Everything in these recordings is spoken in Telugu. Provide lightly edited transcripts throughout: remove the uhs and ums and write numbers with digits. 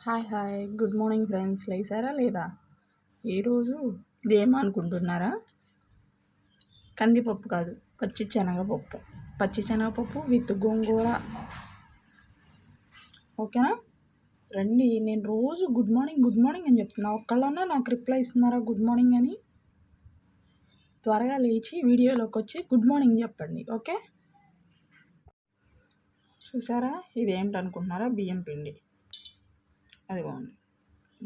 Hi hi good morning friends. లేసారా లేదా? ఈరోజు ఇదేమనుకుంటున్నారా? కందిపప్పు కాదు, పచ్చి శనగపప్పు విత్ గోంగూర. ఓకేనా? రండి. నేను రోజు గుడ్ మార్నింగ్ అని చెప్తున్నా. ఒక్కళ్ళన్నా నాకు రిప్లై ఇస్తున్నారా గుడ్ మార్నింగ్ అని? త్వరగా లేచి వీడియోలోకి వచ్చి గుడ్ మార్నింగ్ చెప్పండి. ఓకే, చూసారా? ఇది ఏంటనుకుంటున్నారా? బియ్యం పిండి. అదిగోండి,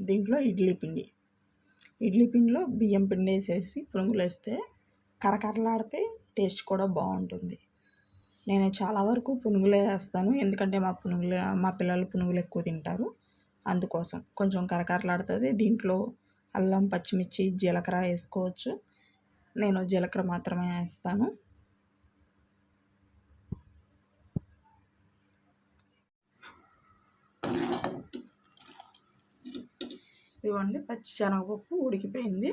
దీంట్లో ఇడ్లీ పిండిలో బియ్యం పిండి వేసేసి పునుగులు వేస్తే కరకరలాడితే టేస్ట్ కూడా బాగుంటుంది. నేను చాలా వరకు పునుగులే వేస్తాను, ఎందుకంటే మా పిల్లలు పునుగులు ఎక్కువ తింటారు. అందుకోసం కొంచెం కరకరలాడుతుంది. దీంట్లో అల్లం, పచ్చిమిర్చి, జీలకర్ర వేసుకోవచ్చు. నేను జీలకర్ర మాత్రమే వేస్తాను. ఇవ్వండి, పచ్చి శనగపప్పు ఉడికిపోయింది.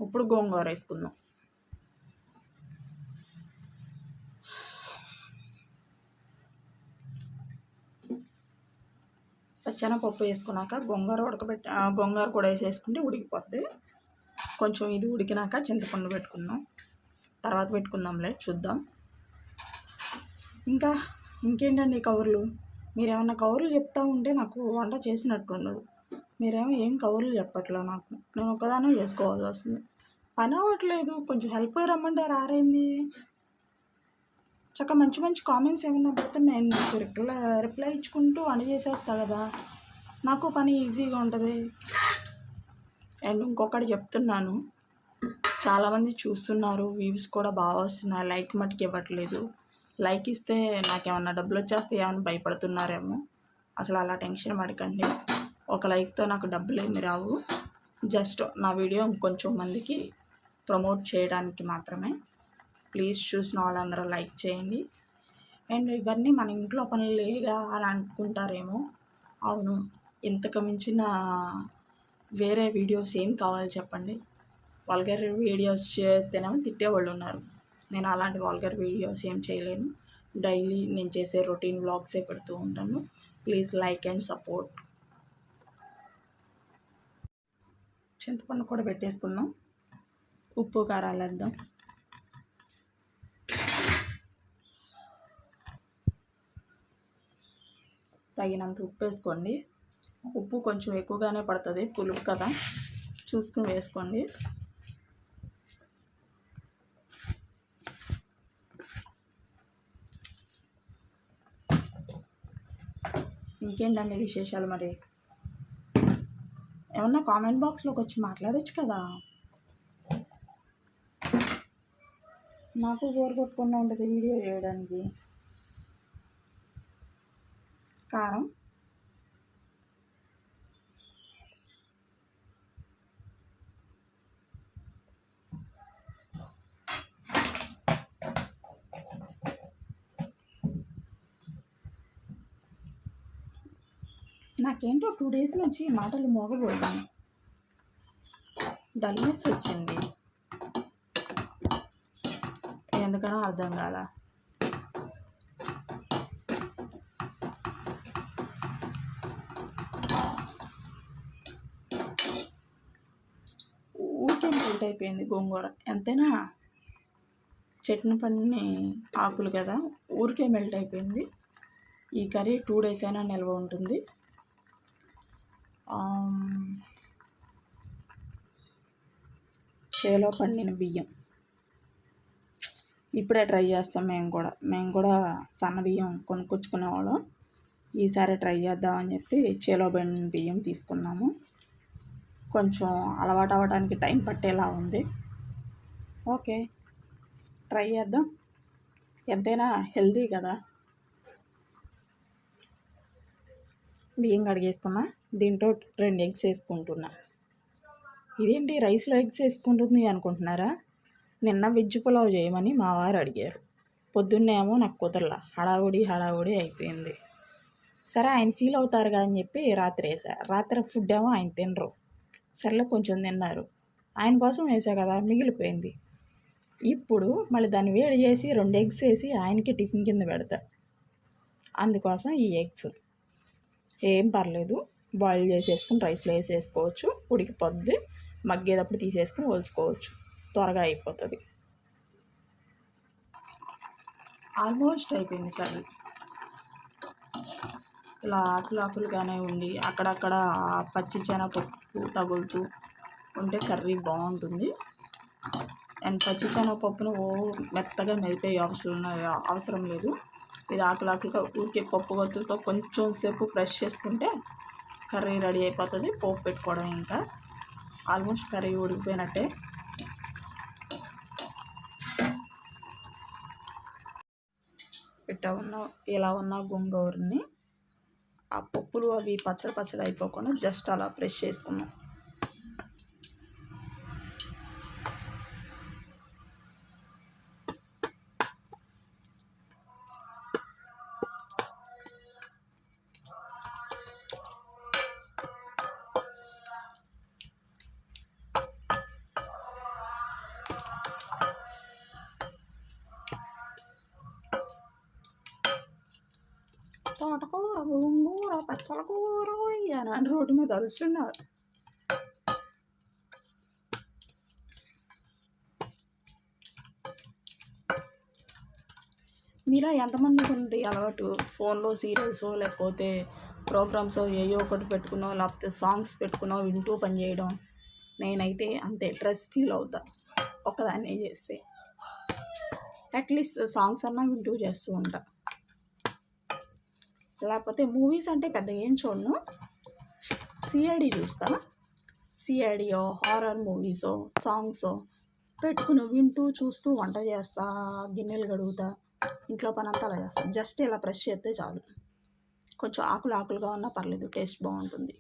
ఇప్పుడు గోంగూర వేసుకుందాం. పచ్చెనగపప్పు వేసుకున్నాక గోంగూర కూడా వేసేసుకుంటే ఉడికిపోద్ది. కొంచెం ఇది ఉడికినాక చింతపండు పెట్టుకుందాం, తర్వాత పెట్టుకుందాంలే, చూద్దాం. ఇంకేంటండి కవర్లు? మీరేమన్నా కవర్లు చెప్తా ఉంటే నాకు వంట చేసినట్టు ఉండదు. మీరేమో ఏం కవర్లు చెప్పట్లే నాకు. నేను ఒకదానే చేసుకోవాల్సి వస్తుంది. పని అవ్వట్లేదు. కొంచెం హెల్ప్ రమ్మంటే రారేంది? చక్కగా మంచి కామెంట్స్ ఏమైనా పెడితే నేను మీకు రిప్లై ఇచ్చుకుంటూ అని చేసేస్తా కదా, నాకు పని ఈజీగా ఉంటుంది. అండ్ ఇంకొకటి చెప్తున్నాను, చాలామంది చూస్తున్నారు, వ్యూస్ కూడా బాగా వస్తున్నాయి, లైక్ మట్టుకు ఇవ్వట్లేదు. లైక్ ఇస్తే నాకేమన్నా డబ్బులు వచ్చేస్తే ఏమైనా భయపడుతున్నారేమో. అసలు అలా టెన్షన్ పడకండి. ఒక లైక్తో నాకు డబ్బులు ఏమి రావు. జస్ట్ నా వీడియో ఇంకొంచెం మందికి ప్రమోట్ చేయడానికి మాత్రమే. ప్లీజ్ చూసిన వాళ్ళందరూ లైక్ చేయండి. అండ్ ఇవన్నీ మన ఇంట్లో పనులు లేగా అని అనుకుంటారేమో. అవును, ఇంతకు మించిన వేరే వీడియోస్ ఏం కావాలి చెప్పండి? వల్గర్ వీడియోస్ చేస్తేనేమో తిట్టేవాళ్ళు ఉన్నారు. నేను అలాంటి వల్గర్ వీడియోస్ ఏం చేయలేను. డైలీ నేను చేసే రొటీన్ వ్లాగ్సే పెడుతూ ఉంటాను. Please like and support. చింతపండు కూడా పెట్టేసుకుందాం. ఉప్పు కారాలు వేద్దాం. తగినంత ఉప్పు వేసుకోండి. ఉప్పు కొంచెం ఎక్కువగానే పడుతుంది, పులుపు కదా, చూసుకుని వేసుకోండి. ఇంకేంటండి విశేషాలు? మరి ఏమన్నా కామెంట్ బాక్స్లోకి వచ్చి మాట్లాడచ్చు కదా. నాకు బోర్ కొట్టకుండా ఉంటుంది వీడియో చేయడానికి. కారం నాకేంటో 2 days నుంచి మాటలు మోగబోయాను, డల్నెస్ వచ్చింది, ఎందుకనో అర్థం కాల. ఊరికే మెల్ట్ అయిపోయింది గోంగూర. ఎంతైనా చట్నీ పని ఆకులు కదా, ఊరికే మెల్ట్ అయిపోయింది. ఈ కర్రీ 2 days అయినా నిల్వ ఉంటుంది. చేలో పండిన బియ్యం ఇప్పుడే ట్రై చేస్తాం. మేము కూడా సన్న బియ్యం కొనుక్కొచ్చుకునేవాళ్ళం. ఈసారి ట్రై చేద్దామని చెప్పి చేలో పండిన బియ్యం తీసుకున్నాము. కొంచెం అలవాటు అవ్వడానికి టైం పట్టేలా ఉంది. ఓకే, ట్రై చేద్దాం. ఎంతైనా హెల్దీ కదా. బియ్యం కడిగేసుకున్నా. దీంట్లో 2 eggs వేసుకుంటున్నా. ఇదేంటి రైస్లో ఎగ్స్ వేసుకుంటుంది అనుకుంటున్నారా? నిన్న వెజ్ పులావ్ చేయమని మా వారు అడిగారు. పొద్దున్నేమో నాకు కుదరలా, హడావుడి అయిపోయింది. సరే, ఆయన ఫీల్ అవుతారుగా అని చెప్పి రాత్రి వేసా. రాత్రి ఫుడ్ ఏమో ఆయన తినరు. సర్లే కొంచెం తిన్నారు. ఆయన కోసం వేసా కదా, మిగిలిపోయింది. ఇప్పుడు మళ్ళీ దాన్ని వేడి చేసి 2 eggs వేసి ఆయనకి టిఫిన్ కింద పెడతా. అందుకోసం ఈ ఎగ్స్ ఏం పర్లేదు, బాయిల్ చేసేసుకుని రైస్లో వేసేసుకోవచ్చు, ఉడికిపోద్ది. మగ్గేటప్పుడు తీసేసుకుని వలుసుకోవచ్చు, త్వరగా అయిపోతుంది. ఆల్మోస్ట్ అయిపోయింది కర్రీ. ఇలా ఆకులుగానే ఉండి అక్కడక్కడ పచ్చి శనగపప్పు తగులుతూ ఉంటే కర్రీ బాగుంటుంది. అండ్ పచ్చి శనగపప్పును మెత్తగా మెదిపే అవసరం లేదు. ఇది ఆకులుగా ఊరికే పప్పు గొత్తుతో కొంచెం సేపు ప్రెస్ చేసుకుంటే కర్రీ రెడీ అయిపోతుంది. పోపు పెట్టుకోవడం ఇంకా ఆల్మోస్ట్ కర్రీ ఉడికిపోయినట్టే. ఇలా ఉన్న గోంగూరని ఆ పప్పులు అవి పచ్చడి అయిపోకుండా జస్ట్ అలా ప్రెస్ చేసుకున్నాం. తోటకూర, గోంగూర, పచ్చల కూర అని రోడ్డు మీద అరుస్తున్నారు. మీరా ఎంతమందికి ఉంది అలవాటు ఫోన్లో సీరియల్స్ లేకపోతే ప్రోగ్రామ్స్ ఏయో ఒకటి పెట్టుకునో లేకపోతే సాంగ్స్ పెట్టుకునో వింటూ పని చేయడం? నేనైతే అంతే స్ట్రెస్ ఫీల్ అవుతా ఒక్కదాన్నే చేస్తే. అట్లీస్ట్ సాంగ్స్ అన్నా వింటూ చేస్తూ ఉంటా. లేకపోతే మూవీస్ అంటే పెద్దగా ఏం చూడను, సిఐడి చూస్తా. సిఐడియో హారర్ మూవీసో సాంగ్సో పెట్టుకుని వింటూ చూస్తూ వంట చేస్తా, గిన్నెలు కడుగుతా, ఇంట్లో పని అంతా అలా చేస్తా. జస్ట్ ఇలా ప్రెస్ చేస్తే చాలు. కొంచెం ఆకులుగా ఉన్నా పర్లేదు, టేస్ట్ బాగుంటుంది.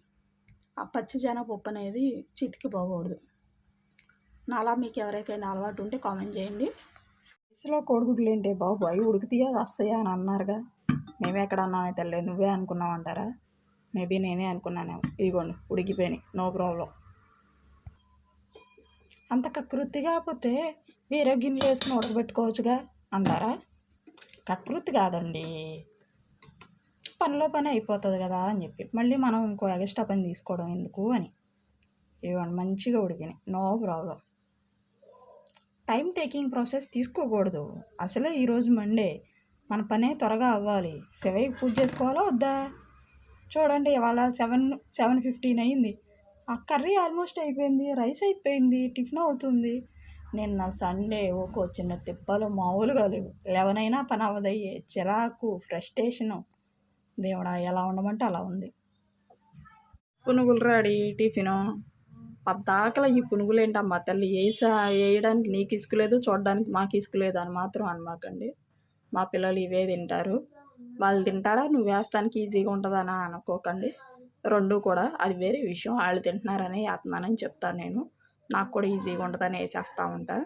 ఆ పచ్చి శనగపప్పు అనేది చితికిపోకూడదు. నాలా మీకు ఎవరికైనా అలవాటు ఉంటే కామెంట్ చేయండి. రైస్లో కోడిగుడ్లు ఏంటి బాబు, అవి ఉడికితీయా వస్తాయా అని అన్నారుగా. మేమెక్కడ అన్నామే తల్లి, నువ్వే అనుకున్నావు అంటారా? మేబీ నేనే అనుకున్నాను. ఇదిగోండి ఉడికిపోయినాయి, నో ప్రాబ్లం. అంత కకృతి కాకపోతే వేరే గిన్నెలు వేసుకుని ఉడకబెట్టుకోవచ్చుగా అంటారా? కకృతి కాదండి, పనిలో పని అయిపోతుంది కదా అని చెప్పి మళ్ళీ మనం ఇంకో ఎక్స్ట్రా పని తీసుకోవడం ఎందుకు అని. ఇవ్వండి మంచిగా ఉడికినాయి, no problem. Time taking process తీసుకోకూడదు. అసలే ఈరోజు మండే, మన పనే త్వరగా అవ్వాలి. 7కి పూజ చేసుకోవాలా వద్దా? చూడండి ఇవాళ 7:15 అయింది. ఆ కర్రీ ఆల్మోస్ట్ అయిపోయింది, రైస్ అయిపోయింది, టిఫిన్ అవుతుంది. నిన్న సండే ఒక చిన్న తిప్పలు మామూలుగా లేవు. 11 అయినా పని అవ్వదయ్యే చిరాకు, ఫ్రస్ట్రేషను. దేవుడా ఎలా ఉండమంటే అలా ఉంది. పునుగులు రెడీ, టిఫిను. పద్దాకల ఈ పునుగులు ఏంటమ్మా తల్లి, వేయడానికి నీకు ఇసుకులేదు, చూడడానికి మాకు ఇసుకులేదు అని మాత్రం అనమాకండి. మా పిల్లలు ఇవే తింటారు. వాళ్ళు తింటారా, నువ్వు వేస్తానికి ఈజీగా ఉంటుందని అనుకోకండి. రెండు కూడా అది వేరే విషయం. వాళ్ళు తింటున్నారని వేస్తున్నానని చెప్తాను నేను. నాకు కూడా ఈజీగా ఉంటుందని వేసేస్తూ ఉంటా.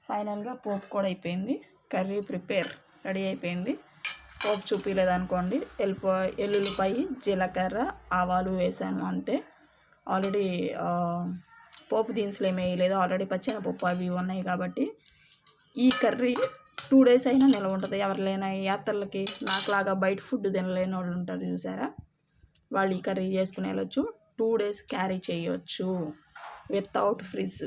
ఫైనల్గా పోపు కూడా అయిపోయింది, కర్రీ రెడీ అయిపోయింది. పోపు చూపించలేదనుకోండి, ఎల్లుల్లిపాయ, జీలకర్ర, ఆవాలు వేసాను అంతే. ఆల్రెడీ పోపు దినుసులు ఏమి వేయలేదు, ఆల్రెడీ పచ్చెనపప్పు అవి ఉన్నాయి కాబట్టి. ఈ కర్రీ 2 days అయినా నిల్వ ఉంటుంది. ఎవరికైనా యాత్రలకి నాకులాగా బయట ఫుడ్ తినలేని వాళ్ళు ఉంటారు చూసారా, వాళ్ళు ఈ కర్రీ చేసుకుని వెళ్ళొచ్చు. 2 days క్యారీ చేయొచ్చు వితౌట్ ఫ్రిడ్జ్.